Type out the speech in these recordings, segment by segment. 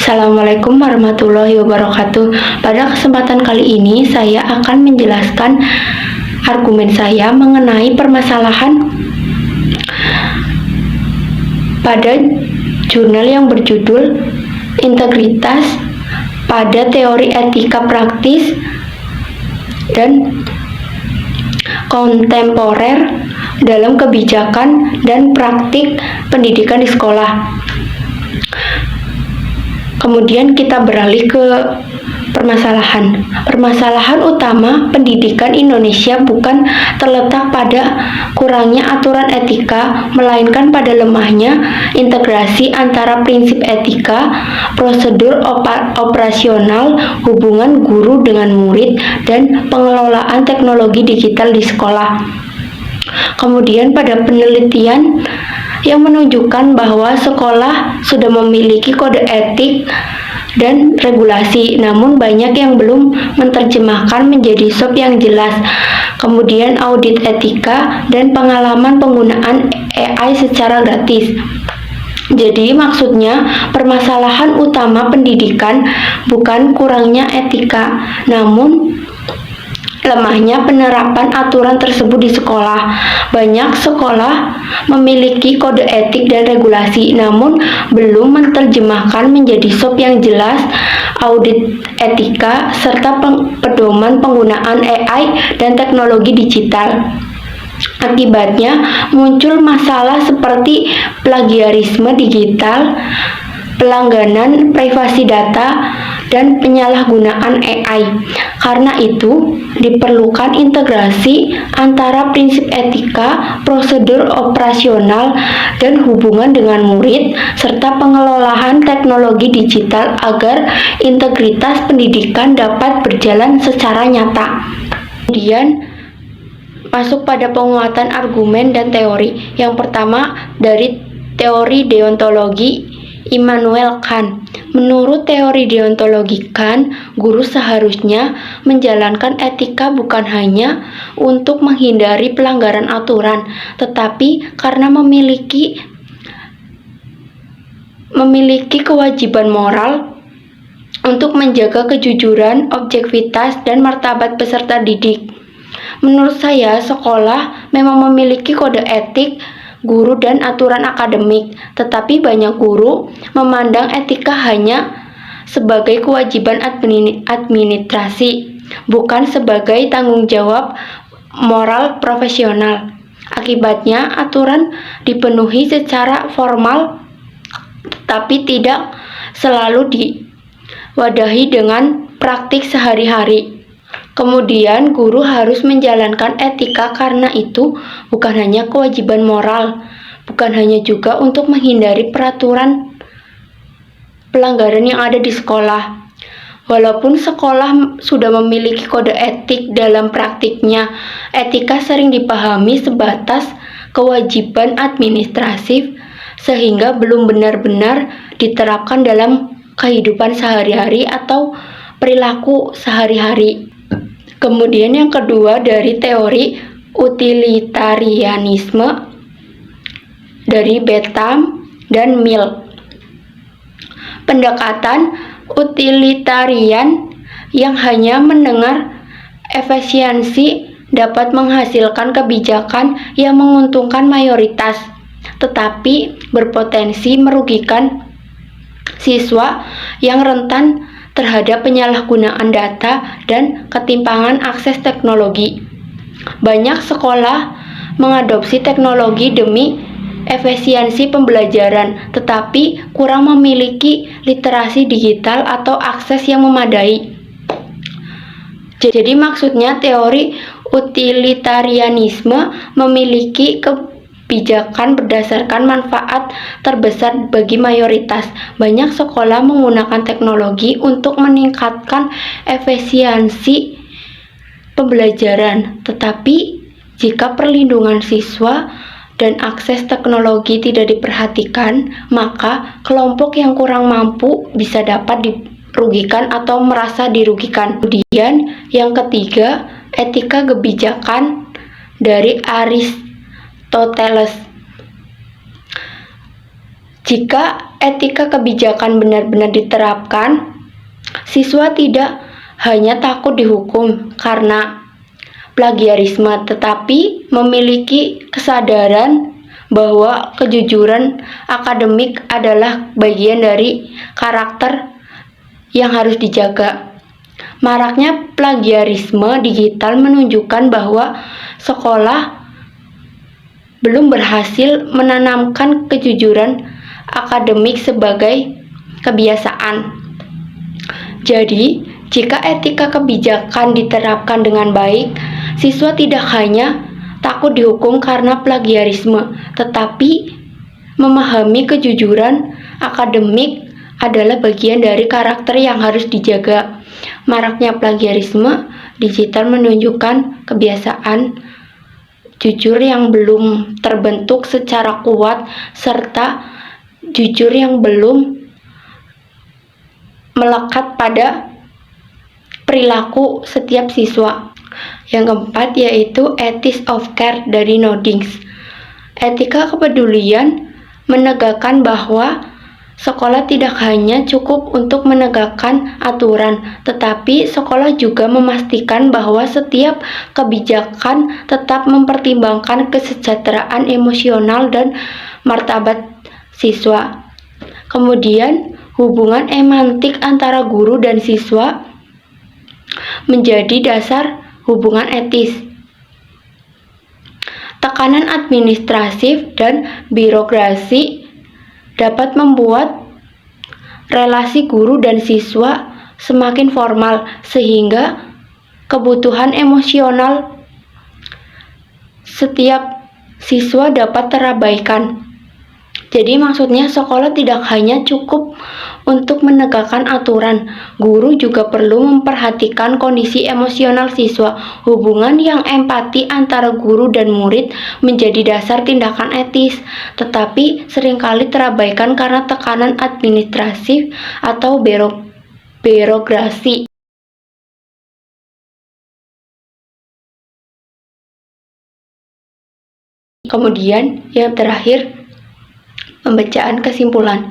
Assalamualaikum warahmatullahi wabarakatuh. Pada kesempatan kali ini saya akan menjelaskan argumen saya mengenai permasalahan pada jurnal yang berjudul Integritas pada Teori Etika Praktis dan Kontemporer dalam Kebijakan dan Praktik Pendidikan di Sekolah. Kemudian kita beralih ke permasalahan. Permasalahan utama pendidikan Indonesia bukan terletak pada kurangnya aturan etika, melainkan pada lemahnya integrasi antara prinsip etika, prosedur operasional, hubungan guru dengan murid, dan pengelolaan teknologi digital di sekolah. Kemudian pada penelitian yang menunjukkan bahwa sekolah sudah memiliki kode etik dan regulasi, namun banyak yang belum menerjemahkan menjadi SOP yang jelas. Kemudian audit etika dan pengalaman penggunaan AI secara gratis. Jadi maksudnya permasalahan utama pendidikan bukan kurangnya etika, namun lemahnya penerapan aturan tersebut di sekolah. Banyak sekolah memiliki kode etik dan regulasi, namun belum menerjemahkan menjadi SOP yang jelas, audit etika, serta pedoman penggunaan AI dan teknologi digital. Akibatnya muncul masalah seperti plagiarisme digital, pelanggaran privasi data, dan penyalahgunaan AI. Karena itu, diperlukan integrasi antara prinsip etika, prosedur operasional, dan hubungan dengan murid, serta pengelolaan teknologi digital agar integritas pendidikan dapat berjalan secara nyata. Kemudian, masuk pada penguatan argumen dan teori. Yang pertama, dari teori deontologi Immanuel Kant. Menurut teori deontologi Kant, guru seharusnya menjalankan etika bukan hanya untuk menghindari pelanggaran aturan, tetapi karena memiliki kewajiban moral untuk menjaga kejujuran, objektivitas, dan martabat peserta didik. Menurut saya, sekolah memang memiliki kode etik guru dan aturan akademik, tetapi banyak guru memandang etika hanya sebagai kewajiban administrasi, bukan sebagai tanggung jawab moral profesional. Akibatnya, aturan dipenuhi secara formal, tetapi tidak selalu diwadahi dengan praktik sehari-hari. Kemudian, guru harus menjalankan etika karena itu bukan hanya kewajiban moral, bukan hanya juga untuk menghindari peraturan pelanggaran yang ada di sekolah. Walaupun sekolah sudah memiliki kode etik, dalam praktiknya, etika sering dipahami sebatas kewajiban administratif sehingga belum benar-benar diterapkan dalam kehidupan sehari-hari atau perilaku sehari-hari. Kemudian yang kedua, dari teori utilitarianisme dari Bentham dan Mill. Pendekatan utilitarian yang hanya mendengar efisiensi dapat menghasilkan kebijakan yang menguntungkan mayoritas, tetapi berpotensi merugikan siswa yang rentan terhadap penyalahgunaan data dan ketimpangan akses teknologi. Banyak sekolah mengadopsi teknologi demi efisiensi pembelajaran, tetapi kurang memiliki literasi digital atau akses yang memadai. Jadi maksudnya teori utilitarianisme memiliki kebijakan berdasarkan manfaat terbesar bagi mayoritas. Banyak sekolah menggunakan teknologi untuk meningkatkan efisiensi pembelajaran, tetapi jika perlindungan siswa dan akses teknologi tidak diperhatikan, maka kelompok yang kurang mampu bisa dapat dirugikan atau merasa dirugikan. Kemudian yang ketiga, etika kebijakan dari Aristoteles. Jika etika kebijakan benar-benar diterapkan, siswa tidak hanya takut dihukum karena plagiarisme, tetapi memiliki kesadaran bahwa kejujuran akademik adalah bagian dari karakter yang harus dijaga. Maraknya plagiarisme digital menunjukkan bahwa sekolah belum berhasil menanamkan kejujuran akademik sebagai kebiasaan. Jadi, jika etika kebijakan diterapkan dengan baik, siswa tidak hanya takut dihukum karena plagiarisme, tetapi memahami kejujuran akademik adalah bagian dari karakter yang harus dijaga. Maraknya plagiarisme digital menunjukkan kebiasaan jujur yang belum terbentuk secara kuat serta jujur yang belum melekat pada perilaku setiap siswa. Yang keempat yaitu ethics of care dari Nodings. Etika kepedulian menegakkan bahwa sekolah tidak hanya cukup untuk menegakkan aturan, tetapi sekolah juga memastikan bahwa setiap kebijakan tetap mempertimbangkan kesejahteraan emosional dan martabat siswa. Kemudian, hubungan emantik antara guru dan siswa menjadi dasar hubungan etis. Tekanan administratif dan birokrasi dapat membuat relasi guru dan siswa semakin formal sehingga kebutuhan emosional setiap siswa dapat terabaikan. Jadi maksudnya sekolah tidak hanya cukup untuk menegakkan aturan, guru juga perlu memperhatikan kondisi emosional siswa. Hubungan yang empati antara guru dan murid menjadi dasar tindakan etis, tetapi seringkali terabaikan karena tekanan administratif atau birokrasi. Kemudian yang terakhir, pembacaan kesimpulan.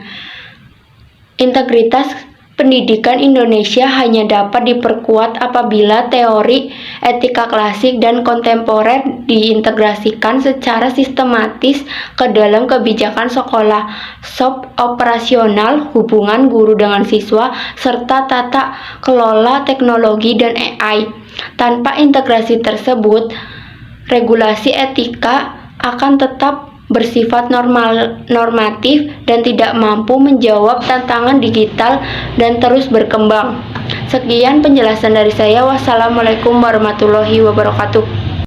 Integritas pendidikan Indonesia hanya dapat diperkuat apabila teori etika klasik dan kontemporer diintegrasikan secara sistematis ke dalam kebijakan sekolah, sub operasional, hubungan guru dengan siswa, serta tata kelola teknologi dan AI. Tanpa integrasi tersebut, regulasi etika akan tetap bersifat normatif dan tidak mampu menjawab tantangan digital dan terus berkembang. Sekian penjelasan dari saya. Wassalamualaikum warahmatullahi wabarakatuh.